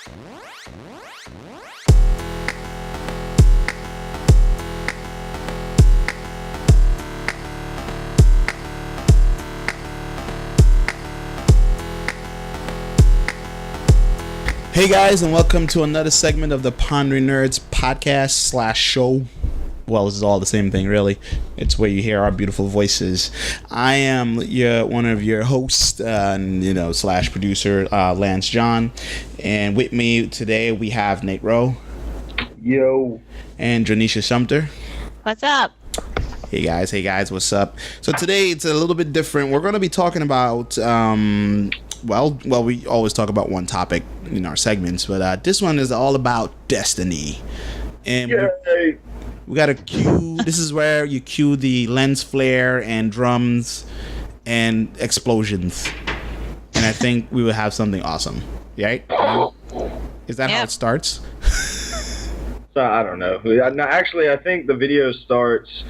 Hey guys, and welcome to another segment of the Pondering Nerds podcast / show. Well, this is all the same thing, really. It's where you hear our beautiful voices. I am one of your hosts, / producer, Lance John, and with me today we have Nate Rowe. Yo. And Janisha Sumter. What's up? Hey guys, what's up? So today it's a little bit different. We're going to be talking about we always talk about one topic in our segments, but this one is all about Destiny. And we got a cue. This is where you cue the lens flare and drums and explosions. And I think we will have something awesome. Right? Is that how it starts? I don't know. No, actually, I think the video starts.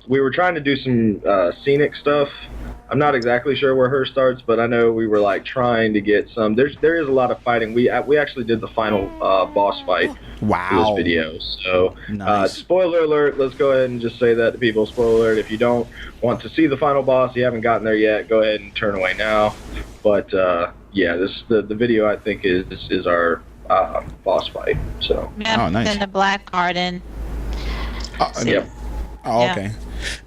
We were trying to do some scenic stuff. I'm not exactly sure where hers starts, but I know we were trying to get some. There is a lot of fighting. We actually did the final boss fight. Wow. For this video. So, nice. Spoiler alert. Let's go ahead and just say that to people. Spoiler alert. If you don't want to see the final boss, you haven't gotten there yet, go ahead and turn away now. But the video I think is our boss fight. So. Yeah, nice. in the Black Garden. Yep. Oh, okay. Yeah.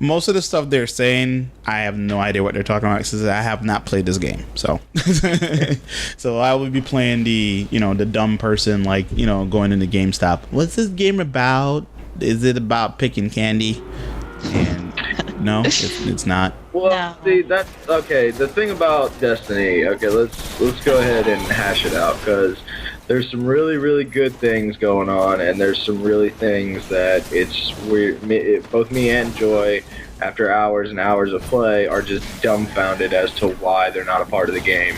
Most of the stuff they're saying, I have no idea what they're talking about because I have not played this game. So, so I would be playing the dumb person, going into GameStop. What's this game about? Is it about picking candy? And no, it's not. Well, no. See, that's okay. The thing about Destiny, okay, let's go ahead and hash it out because there's some really, really good things going on, and there's some really things that both me and Joy, after hours and hours of play, are just dumbfounded as to why they're not a part of the game.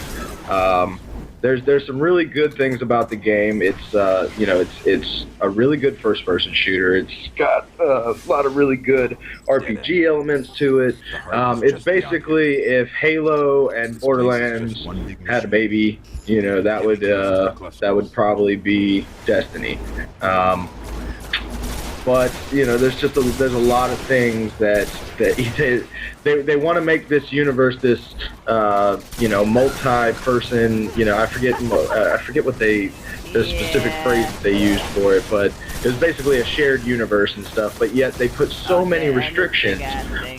There's some really good things about the game. It's it's a really good first-person shooter. It's got a lot of really good RPG elements to it. It's basically if Halo and Borderlands had a baby, that would probably be Destiny. But there's a lot of things that they want to make this universe this multi-person. I forget what the specific phrase that they used for it, but it was basically a shared universe and stuff. But yet they put so many restrictions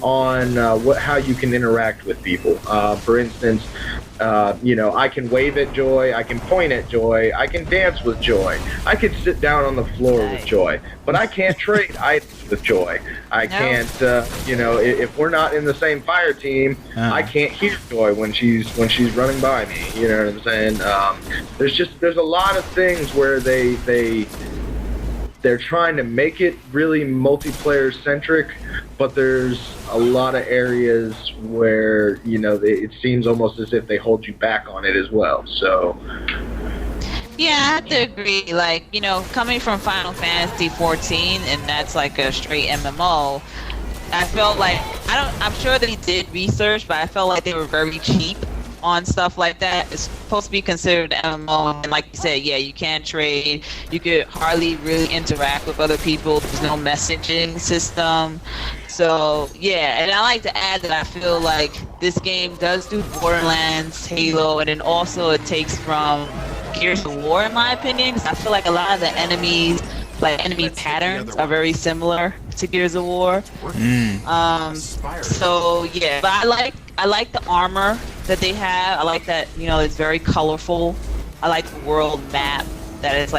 on how you can interact with people. For instance. I can wave at Joy, I can point at Joy, I can dance with Joy, I can sit down on the floor with Joy, but I can't trade items with Joy. I can't, if we're not in the same fire team, I can't hear Joy when she's running by me. You know what I'm saying? There's a lot of things where they're trying to make it really multiplayer centric, but there's a lot of areas where it seems almost as if they hold you back on it as well. So yeah, I have to agree. Coming from Final Fantasy 14, and that's like a straight MMO, I felt like I'm sure they did research, but I felt like they were very cheap on stuff like that. It's supposed to be considered an MMO, and like you said, yeah, you can't trade, you could hardly really interact with other people, there's no messaging system. So yeah, and I like to add that I feel like this game does do Borderlands, Halo, and then also it takes from Gears of War in my opinion, because I feel like a lot of the enemy patterns are very similar to Gears of War. So yeah, but I like the armor that they have. I like that, it's very colorful. I like the world map that is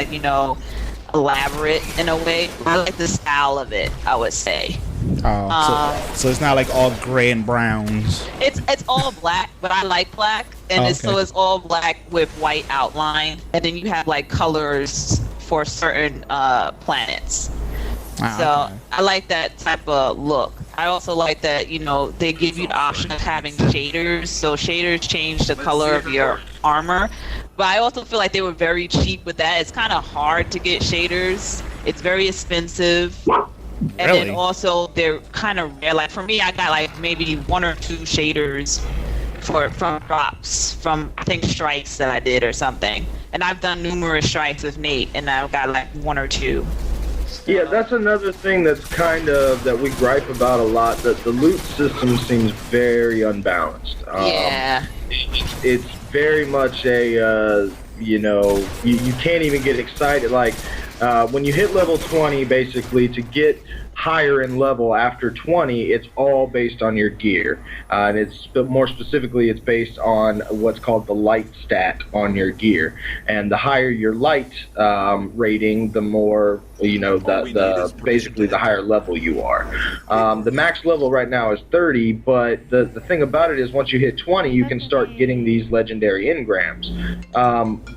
elaborate in a way. I like the style of it, I would say. So it's not like all gray and browns. It's all black, but I like black, and it's all black with white outline, and then you have colors for certain planets. So I like that type of look. I also like that, they give you the option of having shaders. So shaders change the color of your armor. But I also feel like they were very cheap with that. It's kind of hard to get shaders. It's very expensive. And then also they're kind of rare. Like for me, I got like maybe 1 or 2 shaders from drops from I think strikes that I did or something. And I've done numerous strikes with Nate, and I've got like 1 or 2. Yeah, that's another thing that's kind of that we gripe about a lot. That the loot system seems very unbalanced. Yeah, it's very much a you can't even get excited. Like when you hit level 20, basically to get higher in level after 20, it's all based on your gear, and it's more specifically it's based on what's called the light stat on your gear, and the higher your light rating, the more the basically the higher level you are. The max level right now is 30, but the thing about it is once you hit 20, you can start getting these legendary engrams.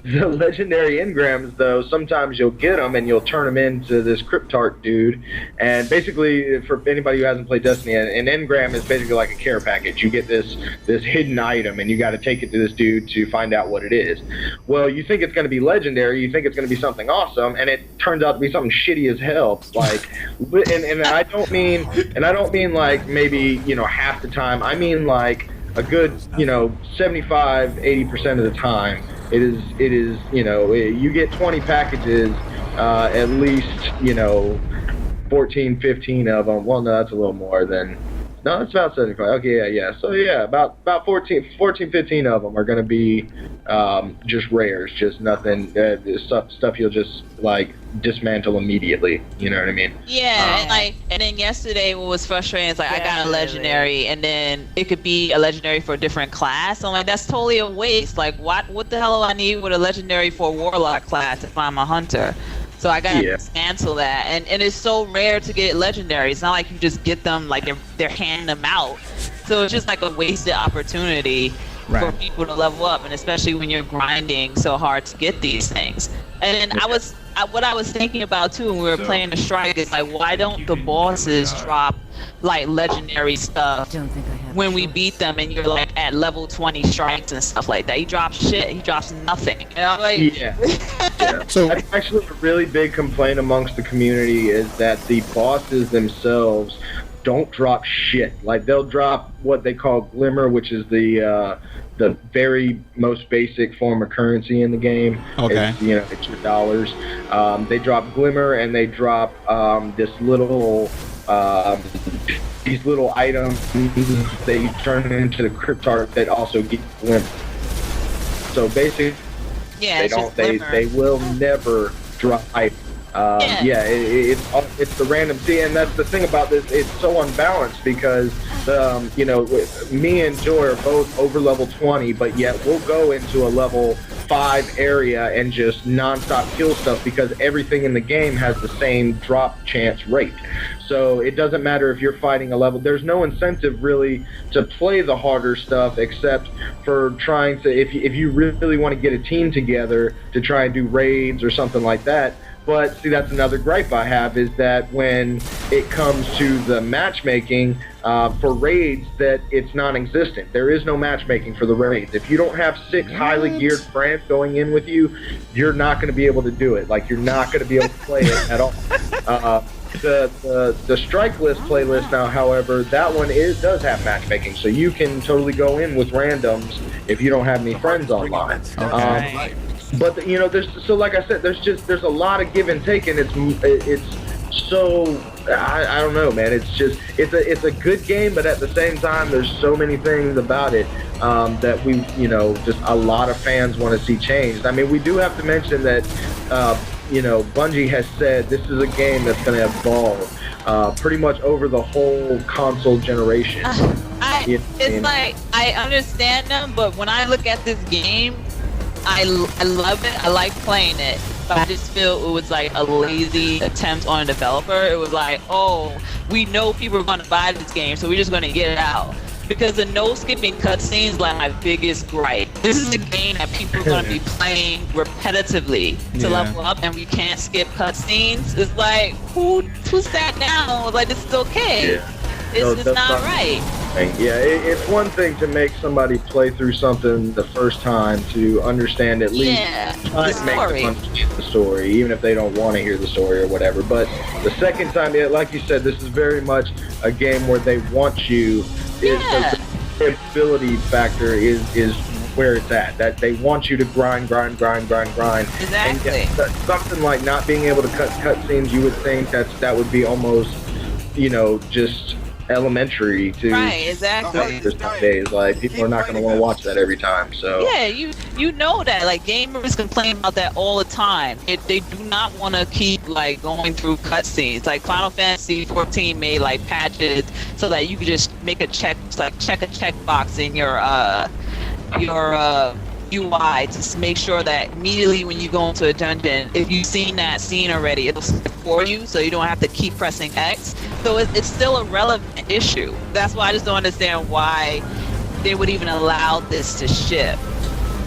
The legendary engrams, though, sometimes you'll get them and you'll turn them into this cryptarch dude, and basically, for anybody who hasn't played Destiny, an engram is basically like a care package. You get this hidden item, and you got to take it to this dude to find out what it is. Well, you think it's going to be legendary, you think it's going to be something awesome, and it turns out to be something shitty as hell. Like, and I don't mean like maybe half the time. I mean like a good 75-80% of the time. It is you get 20 packages, at least 14, 15 of them. Well, no, that's a little more than. No, it's about 75. Okay, yeah. So yeah, about 14, 15 of them are going to be just rares, just nothing, stuff you'll just like dismantle immediately. You know what I mean? Yeah, and then yesterday what was frustrating is like I got a legendary, and then it could be a legendary for a different class. I'm like, that's totally a waste. Like, what the hell do I need with a legendary for a warlock class if I'm a hunter? So I gotta dismantle that, and it's so rare to get legendary. It's not like you just get them like they're handing them out. So it's just like a wasted opportunity for people to level up, and especially when you're grinding so hard to get these things. And then what I was thinking about too when we were playing the strike is like, why don't the bosses drop like legendary stuff when we beat them and you're like at level 20 strikes and stuff like that? He drops shit. He drops nothing. So that's actually a really big complaint amongst the community is that the bosses themselves don't drop shit. Like they'll drop what they call glimmer, which is the very most basic form of currency in the game. Okay. It's your dollars. They drop glimmer, and they drop this little these little items that you turn into the cryptarch that also get glimmer. So basically, they will never drop items. It's the random. See, and that's the thing about this. It's so unbalanced because me and Joy are both over level 20, but yet we'll go into a level 5 area and just non-stop kill stuff because everything in the game has the same drop chance rate. So it doesn't matter if you're fighting a level. There's no incentive really to play the harder stuff except for trying to, if you really want to get a team together to try and do raids or something like that. But see, that's another gripe I have is that when it comes to the matchmaking for raids, that it's non-existent. There is no matchmaking for the raids. If you don't have 6 highly geared friends going in with you, you're not going to be able to do it. Like, you're not going to be able to play it at all. The strike list playlist now, however, that one does have matchmaking, so you can totally go in with randoms if you don't have any friends online. Okay. But there's like I said, there's a lot of give and take, and it's so I don't know, man. It's a good game, but at the same time, there's so many things about it that we just a lot of fans want to see changed. I mean, we do have to mention that Bungie has said this is a game that's going to evolve pretty much over the whole console generation. Like I understand them, but when I look at this game, I love it. I like playing it, but I just feel it was like a lazy attempt on a developer. It was like, oh, we know people are going to buy this game, so we're just going to get it out. Because the no-skipping cutscenes is like my biggest gripe. This is a game that people are going to be playing repetitively to level up, and we can't skip cutscenes. It's like, who sat down and was like, this is okay? Yeah. It's not right. Yeah, it's one thing to make somebody play through something the first time to understand at least the story. Understand the story, even if they don't want to hear the story or whatever. But the second time, like you said, this is very much a game where they want you. The ability factor is where it's at. That they want you to grind. Exactly. And something like not being able to cut cutscenes, you would think that would be almost, just elementary to right, exactly. Nowadays, like people are not going to want to watch that every time. So yeah, you know that like gamers complain about that all the time. They do not want to keep like going through cutscenes. Like Final Fantasy 14 made like patches so that you could just make a check a checkbox in your UI to make sure that immediately when you go into a dungeon, if you've seen that scene already, it'll skip for you, so you don't have to keep pressing X. So it's still a relevant issue. That's why I just don't understand why they would even allow this to ship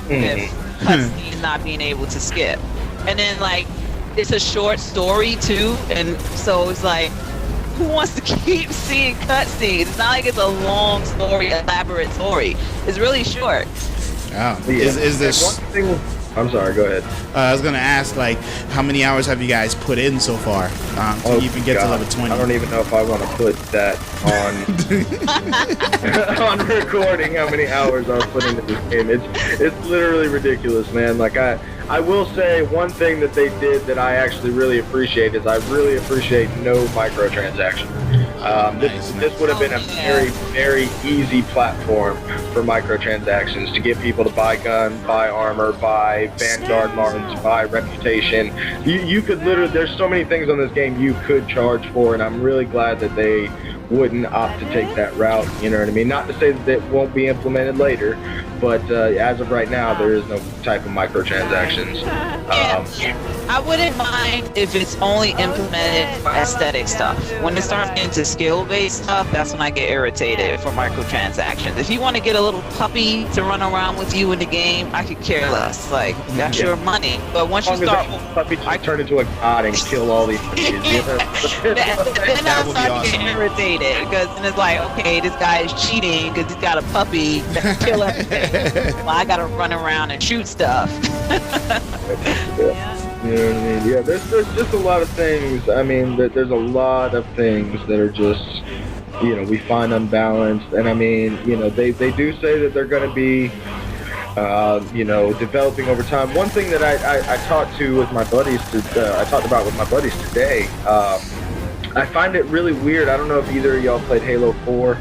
if cutscenes not being able to skip. And then like it's a short story too, and so it's like, who wants to keep seeing cutscenes? It's not like it's a long story, elaborate story. It's really short. Oh, yeah. Is this? One thing, I'm sorry. Go ahead. I was gonna ask, like, how many hours have you guys put in so far to even get to level 20? I don't even know if I want to put that on on recording. How many hours I've put into this game? It's literally ridiculous, man. Like I will say one thing that they did that I actually really appreciate is I really appreciate no microtransactions. This would have been a very, very easy platform for microtransactions to get people to buy guns, buy armor, buy Vanguard marks, buy reputation. You could literally, there's so many things on this game you could charge for, and I'm really glad that they wouldn't opt to take that route, you know what I mean? Not to say that it won't be implemented later, but as of right now, there is no type of microtransactions. I wouldn't mind if it's only implemented for aesthetic stuff. When it starts getting to skill-based stuff, that's when I get irritated for microtransactions. If you want to get a little puppy to run around with you in the game, I could care less. Like, that's your money. But once you start... puppy just turn into a god and kill all these puppies. Then I start getting irritated, because then it's like, okay, this guy is cheating because he's got a puppy that kill everything. Well, I gotta run around and shoot stuff. You know what I mean? Yeah, there's just a lot of things. I mean, there's a lot of things that are just, we find unbalanced. And I mean, they do say that they're going to be, developing over time. One thing that I talked to with my buddies, I talked about with my buddies today, I find it really weird. I don't know if either of y'all played Halo 4,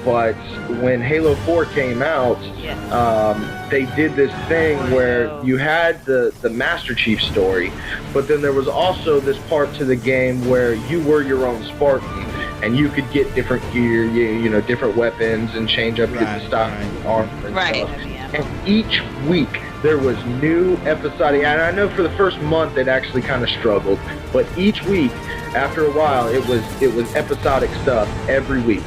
but when Halo 4 came out, they did this thing where you had the Master Chief story, but then there was also this part to the game where you were your own Spartan, and you could get different gear, different weapons, and change up your style and armor and stuff. And each week there was new episodic, and I know for the first month it actually kind of struggled, but each week, after a while, it was episodic stuff every week.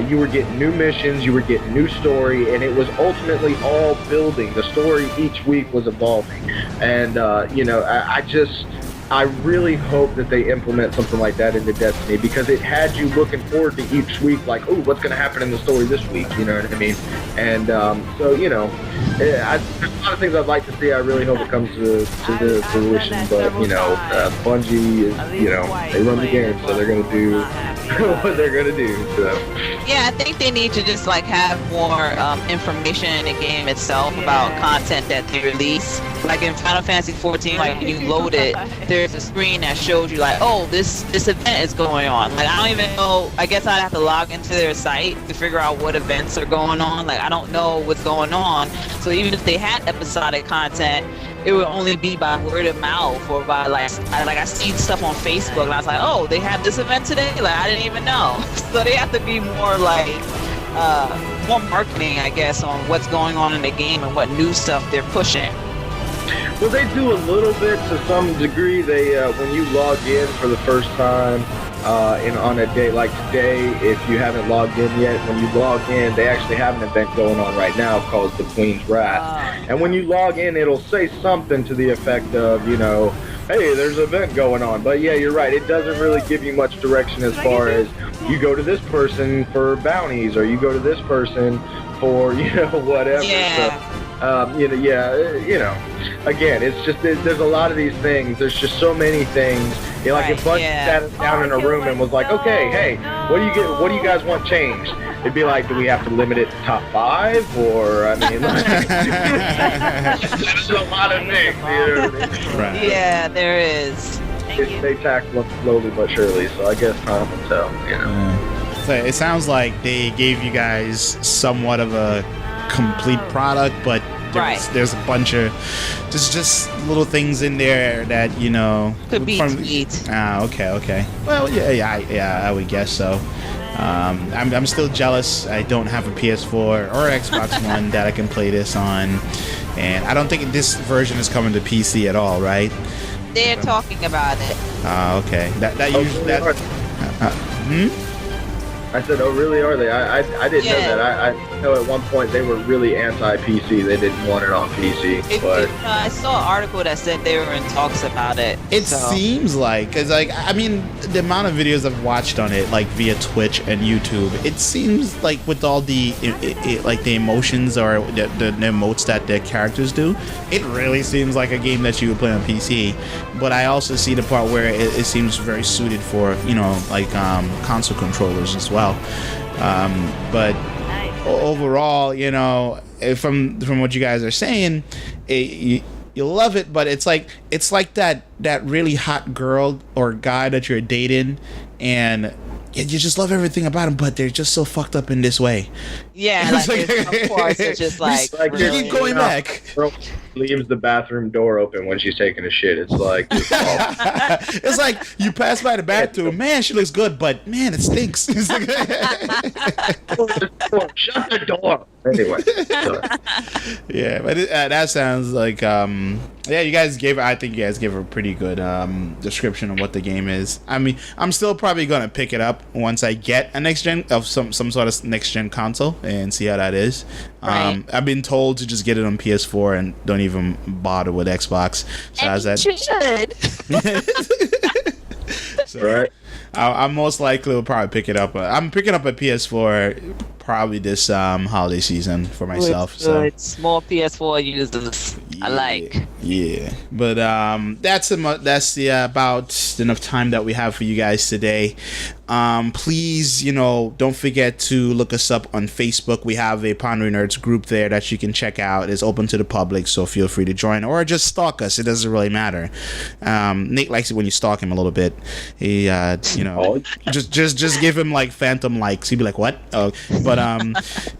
You were getting new missions, you were getting new story, and it was ultimately all building. The story each week was evolving. And, I really hope that they implement something like that into Destiny, because it had you looking forward to each week, like, oh, what's going to happen in the story this week, you know what I mean? And there's a lot of things I'd like to see. I really hope it comes to fruition, but, Bungie is, they run the game, so they're going to do what they're going to do, so. Yeah, I think they need to just like have more information in the game itself about content that they release. Like in Final Fantasy 14, like when you load it, there's a screen that shows you like, oh, this event is going on. Like I don't even know. I guess I'd have to log into their site to figure out what events are going on. Like I don't know what's going on. So even if they had episodic content, it would only be by word of mouth or by I see stuff on Facebook and I was like, oh, they have this event today? Like I didn't even know. So they have to be more more marketing, I guess, on what's going on in the game and what new stuff they're pushing. Well, they do a little bit to some degree. They when you log in for the first time on a day like today, if you haven't logged in yet, when you log in, they actually have an event going on right now called the Queen's Wrath. And when you log in, it'll say something to the effect of, hey, there's an event going on. But yeah, you're right. It doesn't really give you much direction as far as you go to this person for bounties or you go to this person for, whatever. Yeah. So, again, it's just, there's a lot of these things. There's just so many things. If Bungie sat us down in a room and was like, okay, hey, what do you guys want changed? it'd be like, do we have to limit it to top 5, or I mean, like, there's a lot of things. You know what I mean? Right. Yeah, there is. They tackle them slowly but surely, so I guess time will tell. You know. So it sounds like they gave you guys somewhat of a complete product, but there's a bunch of just little things in there that, you know, could be tweaked. Okay. Well, yeah, I would guess so. I'm still jealous. I don't have a PS4 or Xbox One that I can play this on, and I don't think this version is coming to PC at all, right? They're talking about it. Okay. That usually I said, oh, really, are they? I didn't know that. I know at one point they were really anti-PC. They didn't want it on PC. But I saw an article that said they were in talks about it. It seems like, because, like, I mean, the amount of videos I've watched on it, like, via Twitch and YouTube, it seems like with all the, like, the emotions or the emotes that the characters do, it really seems like a game that you would play on PC. But I also see the part where it seems very suited for, you know, like, console controllers as well. But overall, you know, from what you guys are saying, you love it, but it's like that really hot girl or guy that you're dating, and you just love everything about them, but they're just so fucked up in this way. Yeah, like, of course, it's just like you keep going back. Girl leaves the bathroom door open when she's taking a shit. It's like it's like you pass by the bathroom, man, she looks good, but man, it stinks. It's like, shut the door. Anyway, yeah, but that sounds like yeah, I think you guys gave a pretty good description of what the game is. I mean, I'm still probably gonna pick it up once I get a next gen of some sort of next gen console and see how that is. Right. I've been told to just get it on PS4 and don't even bother with Xbox. So and that you should. so, right. I most likely will probably pick it up. I'm picking up a PS4 probably this holiday season for myself. So small PS4 users. yeah, I like. Yeah, but that's about enough time that we have for you guys today. Please, you know, don't forget to look us up on Facebook. We have a Pondering Nerds group there that you can check out. It's open to the public, so feel free to join or just stalk us. It doesn't really matter. Nate likes it when you stalk him a little bit. He, you know, just give him like phantom likes. He'd be like, "What?" Oh, but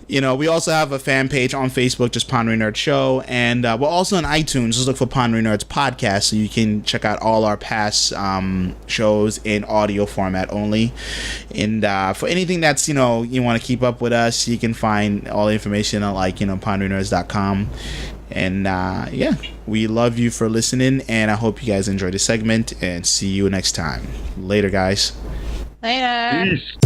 you know, we also have a fan page on Facebook, just Pondering Nerds Show, and we're also on iTunes. Just look for Pondering Nerds Podcast, so you can check out all our past shows in audio format only. And for anything that's, you know, you want to keep up with us, you can find all the information on, like, you know, ponderingnerds.com. And yeah, we love you for listening, and I hope you guys enjoyed the segment, and see you next time. Later, guys. Later. Peace.